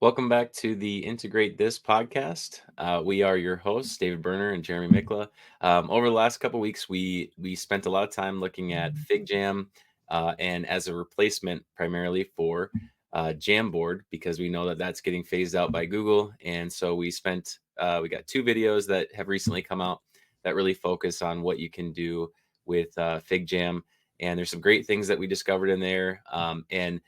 Welcome back to the Integrate This podcast. We are your hosts, David Berner and Jeremy Mikla. Over the last couple weeks, we spent a lot of time looking at FigJam and as a replacement primarily for Jamboard because we know that that's getting phased out by Google. And so we got two videos that have recently come out that really focus on what you can do with FigJam. And there's some great things that we discovered in there. And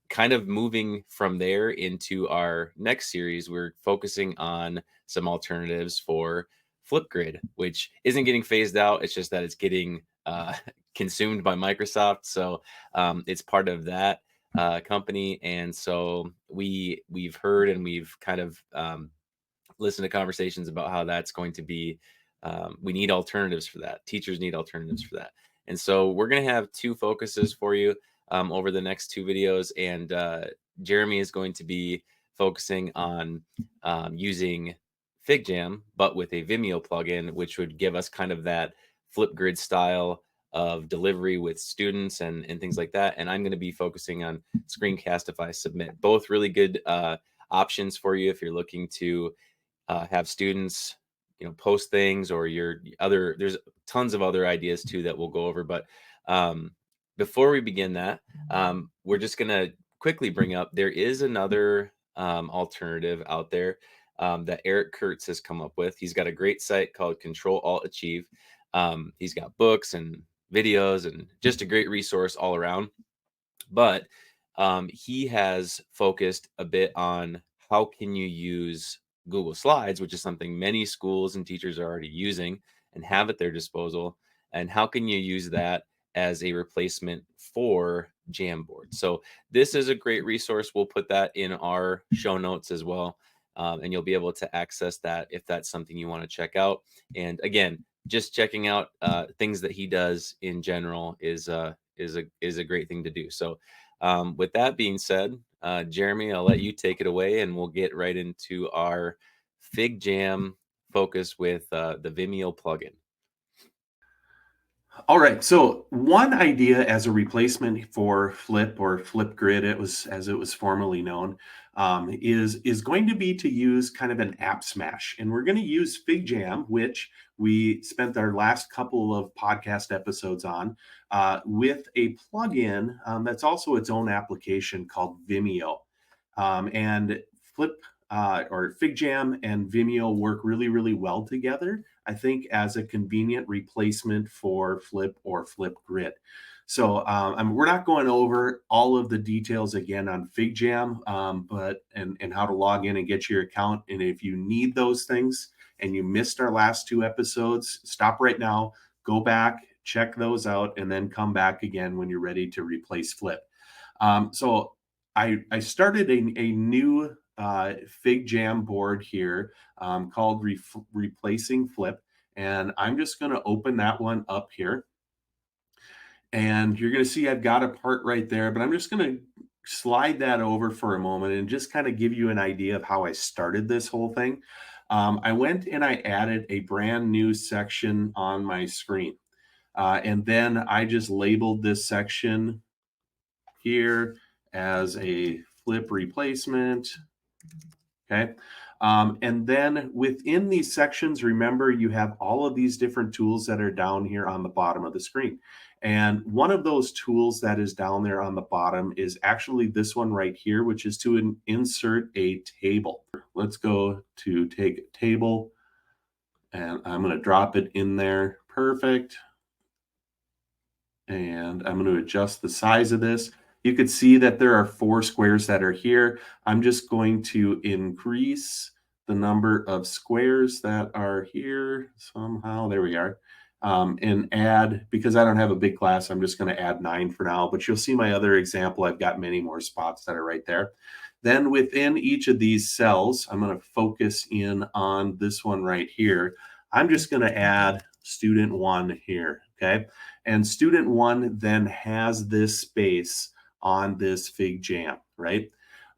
kind of moving from there into our next series, we're focusing on some alternatives for Flipgrid, which isn't getting phased out. It's just that it's getting consumed by Microsoft. So it's part of that company. And so we've heard and we've kind of listened to conversations about how that's going to be. We need alternatives for that. Teachers need alternatives for that. And so we're going to have two focuses for you over the next two videos. And Jeremy is going to be focusing on using FigJam, but with a Vimeo plugin, which would give us kind of that Flipgrid style of delivery with students and things like that. And I'm going to be focusing on Screencastify Submit. Both really good options for you if you're looking to have students post things, or there's tons of other ideas too that we'll go over. But before we begin that, we're just going to quickly bring up, there is another alternative out there that Eric Kurtz has come up with. He's got a great site called Control Alt Achieve. He's got books and videos and just a great resource all around. But he has focused a bit on how can you use Google Slides, which is something many schools and teachers are already using and have at their disposal. And how can you use that as a replacement for Jamboard? So this is a great resource. We'll put that in our show notes as well. And you'll be able to access that if that's something you want to check out. And again, just checking out things that he does in general is a great thing to do. So with that being said, Jeremy, I'll let you take it away and we'll get right into our FigJam focus with the Vimeo plugin. All right, so one idea as a replacement for Flip or Flipgrid, as it was formerly known, is going to be to use kind of an app smash, and we're going to use FigJam, which we spent our last couple of podcast episodes on, with a plugin that's also its own application called Vimeo, and FigJam and Vimeo work really, really well together, I think, as a convenient replacement for Flip or Flipgrid. So we're not going over all of the details again on FigJam, but how to log in and get your account. And if you need those things and you missed our last two episodes, stop right now, go back, check those out, and then come back again when you're ready to replace Flip. So I started a new FigJam board here called Replacing Flip. And I'm just going to open that one up here. And you're going to see I've got a part right there, but I'm just going to slide that over for a moment and just kind of give you an idea of how I started this whole thing. I went and I added a brand new section on my screen. And then I just labeled this section here as a Flip replacement. Okay. And then within these sections, remember, you have all of these different tools that are down here on the bottom of the screen. And one of those tools that is down there on the bottom is actually this one right here, which is to insert a table. Let's go to take a table, and I'm going to drop it in there. Perfect. And I'm going to adjust the size of this. You could see that there are 4 squares that are here. I'm just going to increase the number of squares that are here somehow. There we are. And add, because I don't have a big class, I'm just going to add 9 for now. But you'll see my other example. I've got many more spots that are right there. Then within each of these cells, I'm going to focus in on this one right here. I'm just going to add student 1 here. Okay. And student 1 then has this space on this FigJam, right?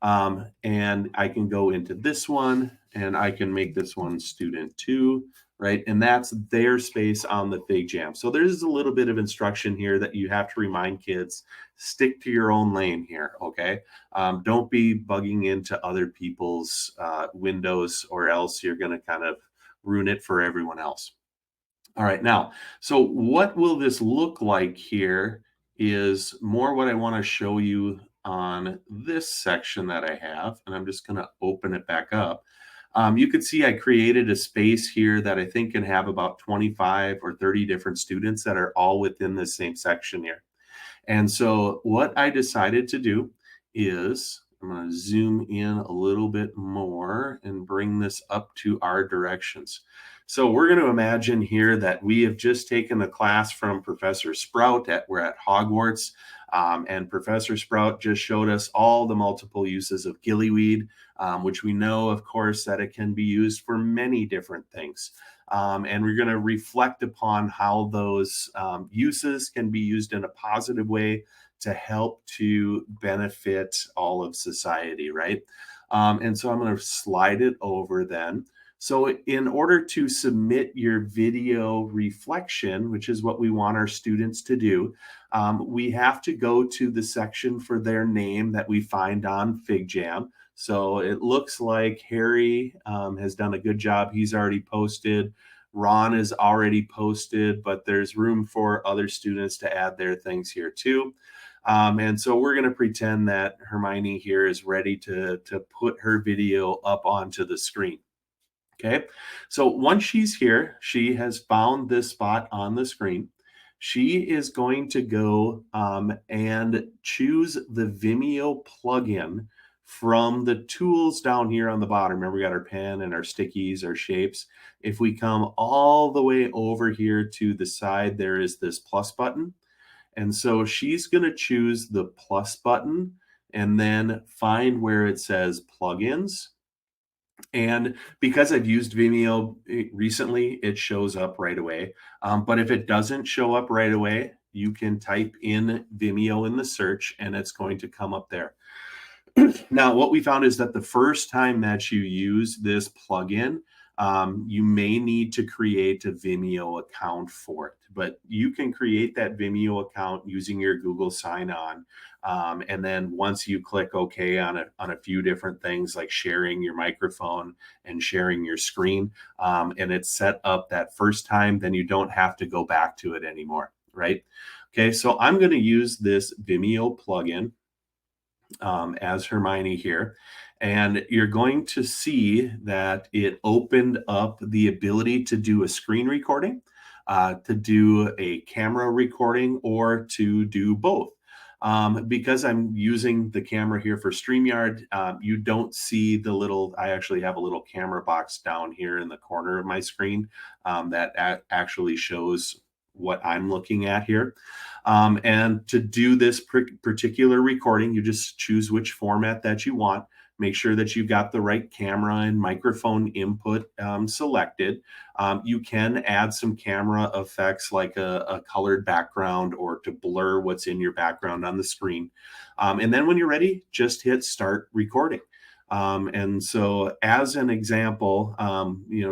And I can go into this one and I can make this one student 2. right? And that's their space on the FigJam. So there's a little bit of instruction here that you have to remind kids, stick to your own lane here, okay? Don't be bugging into other people's windows, or else you're going to kind of ruin it for everyone else. All right, now, so what will this look like here is more what I want to show you on this section that I have, and I'm just going to open it back up. You could see I created a space here that I think can have about 25 or 30 different students that are all within the same section here. And so what I decided to do is I'm going to zoom in a little bit more and bring this up to our directions. So we're going to imagine here that we have just taken a class from Professor Sprout. We're at Hogwarts, and Professor Sprout just showed us all the multiple uses of gillyweed, which we know, of course, that it can be used for many different things. And we're going to reflect upon how those uses can be used in a positive way to help to benefit all of society, right? And so I'm going to slide it over then. So in order to submit your video reflection, which is what we want our students to do, we have to go to the section for their name that we find on FigJam. So it looks like Harry has done a good job. He's already posted. Ron is already posted, but there's room for other students to add their things here too. And so we're going to pretend that Hermione here is ready to put her video up onto the screen. Okay, so once she's here, she has found this spot on the screen. She is going to go and choose the Vimeo plugin from the tools down here on the bottom. Remember, we got our pen and our stickies, our shapes. If we come all the way over here to the side, there is this plus button. And so she's going to choose the plus button and then find where it says plugins. And because I've used Vimeo recently, it shows up right away. But if it doesn't show up right away, you can type in Vimeo in the search and it's going to come up there. Now, what we found is that the first time that you use this plugin, you may need to create a Vimeo account for it, but you can create that Vimeo account using your Google sign-on. And then once you click OK on a few different things like sharing your microphone and sharing your screen, and it's set up that first time, then you don't have to go back to it anymore, right? Okay, so I'm going to use this Vimeo plugin as Hermione here. And you're going to see that it opened up the ability to do a screen recording, to do a camera recording, or to do both. Because I'm using the camera here for StreamYard, you don't see the little, I actually have a little camera box down here in the corner of my screen that actually shows what I'm looking at here. And to do this particular recording, you just choose which format that you want. Make sure that you've got the right camera and microphone input selected. You can add some camera effects like a colored background or to blur what's in your background on the screen. And then when you're ready, just hit start recording. And so as an example,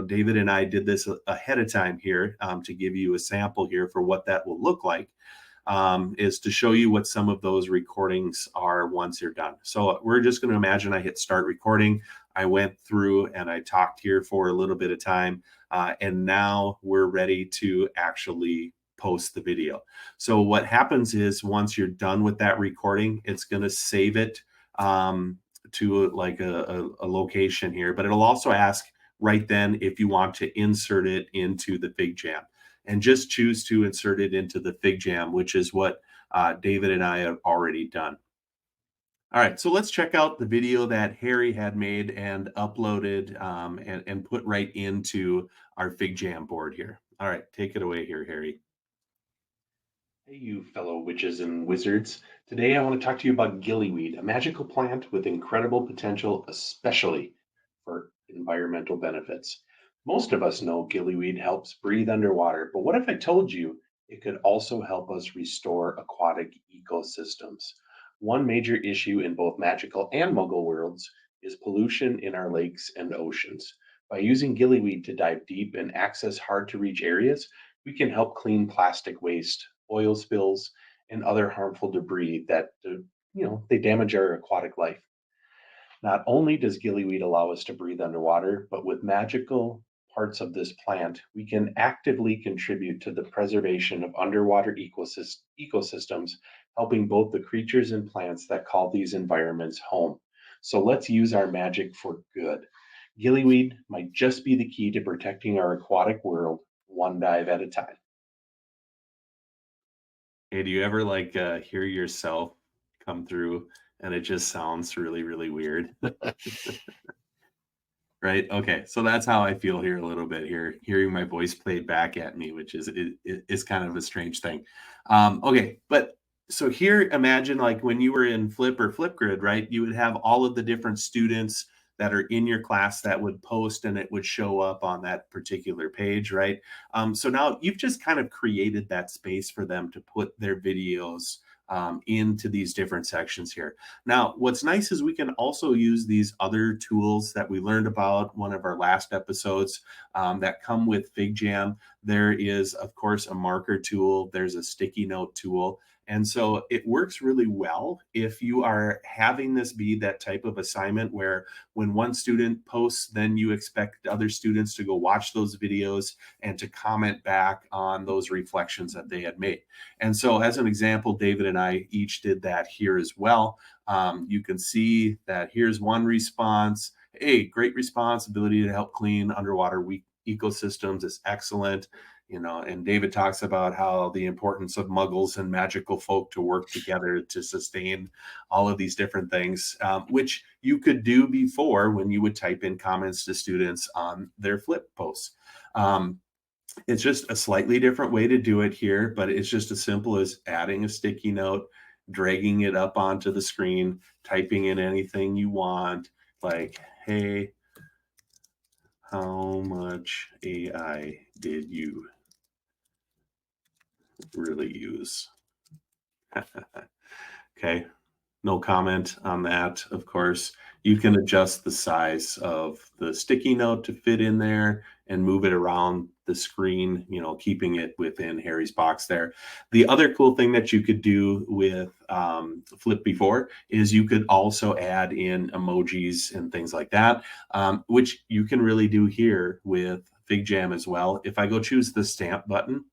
David and I did this ahead of time here to give you a sample here for what that will look like. Is to show you what some of those recordings are once you're done. So we're just going to imagine I hit start recording. I went through and I talked here for a little bit of time. And now we're ready to actually post the video. So what happens is once you're done with that recording, it's going to save it to like a location here, but it'll also ask right then if you want to insert it into the FigJam. And just choose to insert it into the FigJam, which is what David and I have already done. All right, so let's check out the video that Harry had made and uploaded and put right into our FigJam board here. All right, take it away here, Harry. Hey, you fellow witches and wizards. Today I want to talk to you about gillyweed, a magical plant with incredible potential, especially for environmental benefits. Most of us know gillyweed helps breathe underwater, but what if I told you it could also help us restore aquatic ecosystems? One major issue in both magical and muggle worlds is pollution in our lakes and oceans. By using gillyweed to dive deep and access hard to reach areas, we can help clean plastic waste, oil spills, and other harmful debris that they damage our aquatic life. Not only does gillyweed allow us to breathe underwater, but with magical parts of this plant, we can actively contribute to the preservation of underwater ecosystems, helping both the creatures and plants that call these environments home. So let's use our magic for good. Gillyweed might just be the key to protecting our aquatic world, one dive at a time. Hey, do you ever hear yourself come through and it just sounds really, really weird? Right? Okay. So that's how I feel here a little bit here, hearing my voice played back at me, which is kind of a strange thing. Okay, but so here, imagine like when you were in Flip or Flipgrid, right? You would have all of the different students that are in your class that would post and it would show up on that particular page, right? So now you've just kind of created that space for them to put their videos into these different sections here. Now, what's nice is we can also use these other tools that we learned about one of our last episodes that come with FigJam. There is, of course, a marker tool. There's a sticky note tool. And so it works really well if you are having this be that type of assignment where when one student posts, then you expect other students to go watch those videos and to comment back on those reflections that they had made. And so as an example, David and I each did that here as well. You can see that here's one response. Hey, great response. Ability to help clean underwater ecosystems is excellent. And David talks about how the importance of muggles and magical folk to work together to sustain all of these different things, which you could do before when you would type in comments to students on their Flip posts. It's just a slightly different way to do it here, but it's just as simple as adding a sticky note, dragging it up onto the screen, typing in anything you want, like, hey, how much AI did you really use? Okay, no comment on that, of course. You can adjust the size of the sticky note to fit in there and move it around the screen, keeping it within Harry's box there. The other cool thing that you could do with Flip before is you could also add in emojis and things like that, which you can really do here with FigJam as well. If I go choose the stamp button,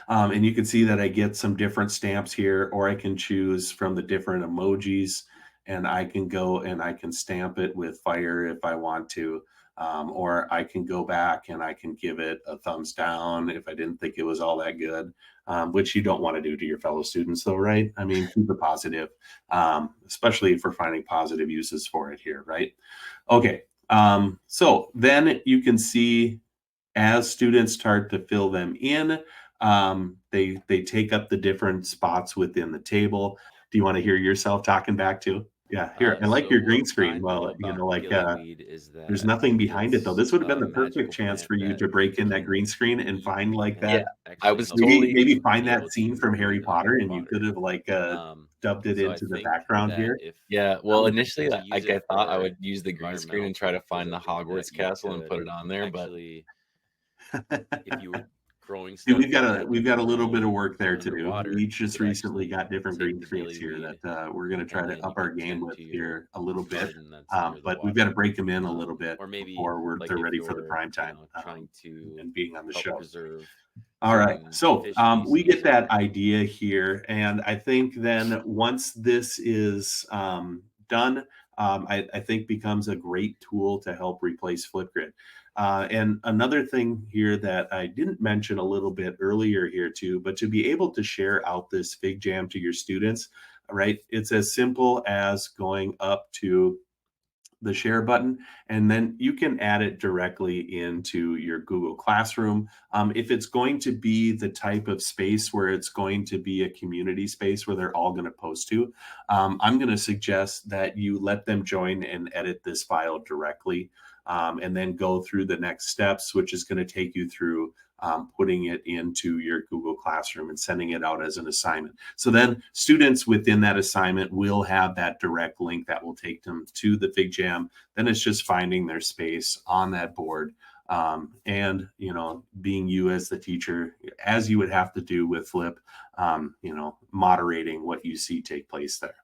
and you can see that I get some different stamps here, or I can choose from the different emojis and I can go and I can stamp it with fire if I want to. Or I can go back and I can give it a thumbs down if I didn't think it was all that good, which you don't want to do to your fellow students though, right? I mean, keep it positive, especially if we're finding positive uses for it here, right? Okay, so then you can see as students start to fill them in, they take up the different spots within the table. Do you want to hear yourself talking back to? Yeah, here. I like So your green what's screen. mindful Well, about like gillyweed is there's that nothing behind it though. it's This would have been a the perfect magical chance for plant you that to break in that can green screen and eat find like and that. that Yeah, actually I helps was you totally Maybe find be that able scene to from Harry breathe Potter and you underwater. could have dubbed it So I into the think background that here. if yeah, well, Um, initially, to I use it thought I for would use the green screen environmental and try to purposes, find I the think that Hogwarts you castle and could put it on there, but actually, if you were growing See, stuff that we've could got a little bit of grow work there to do. We underwater, each you just could recently actually got different take green the screens here gillyweed that we're going to try and to then you up our could game tend with to your here a little bit. garden that's near the But we've got to water. break them in a little bit Or maybe before like they're if ready for the you're, prime time trying to and being on the help show. preserve All right. certain So fish we get species that or idea here. And I think then once this is done, I think becomes a great tool to help replace Flipgrid. And another thing here that I didn't mention a little bit earlier here too, but to be able to share out this FigJam to your students, right? It's as simple as going up to the share button, and then you can add it directly into your Google Classroom. If it's going to be the type of space where it's going to be a community space where they're all going to post to, I'm going to suggest that you let them join and edit this file directly, and then go through the next steps, which is going to take you through putting it into your Google Classroom and sending it out as an assignment. So then students within that assignment will have that direct link that will take them to the FigJam. Then it's just finding their space on that board. And being you as the teacher, as you would have to do with Flip, moderating what you see take place there,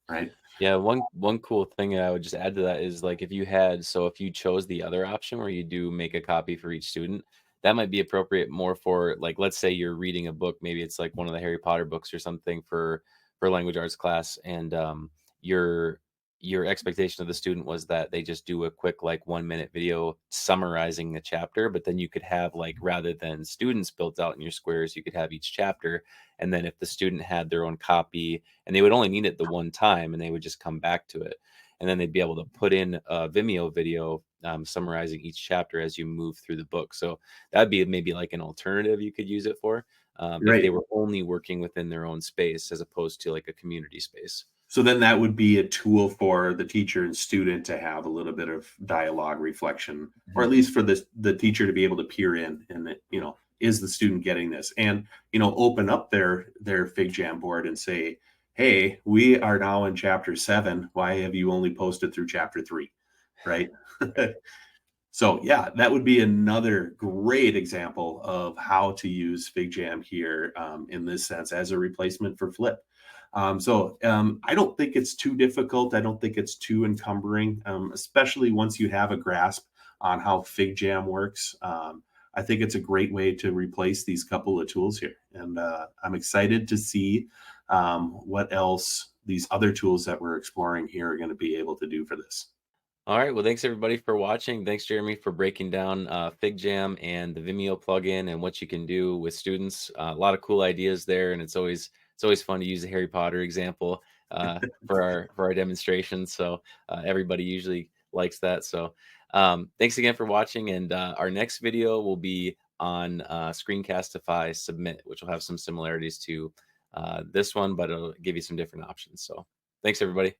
right? Yeah, one cool thing that I would just add to that is like if you chose the other option where you do make a copy for each student, that might be appropriate more for like let's say you're reading a book, maybe it's like one of the Harry Potter books or something for language arts class, and your your expectation of the student was that they just do a quick like 1 minute video summarizing the chapter, but then you could have like rather than students built out in your squares, you could have each chapter, and then if the student had their own copy and they would only need it the one time and they would just come back to it, and then they'd be able to put in a Vimeo video summarizing each chapter as you move through the book. So that'd be maybe like an alternative you could use it for, if they Right. were only working within their own space as opposed to like a community space. So then that would be a tool for the teacher and student to have a little bit of dialogue reflection, or Mhm. at least for the teacher to be able to peer in and, is the student getting this? And, open up their FigJam board and say, hey, we are now in chapter 7. Why have you only posted through chapter 3? Right. So yeah, that would be another great example of how to use FigJam here, in this sense as a replacement for Flip. I don't think it's too difficult. I don't think it's too encumbering, especially once you have a grasp on how FigJam works. I think it's a great way to replace these couple of tools here. And I'm excited to see what else these other tools that we're exploring here are going to be able to do for this. All right. Well, thanks everybody for watching. Thanks, Jeremy, for breaking down FigJam and the Vimeo plugin and what you can do with students. A lot of cool ideas there, and it's always fun to use the Harry Potter example for our demonstrations. So everybody usually likes that. So thanks again for watching, and our next video will be on Screencastify Submit, which will have some similarities to this one, but it'll give you some different options. So thanks everybody.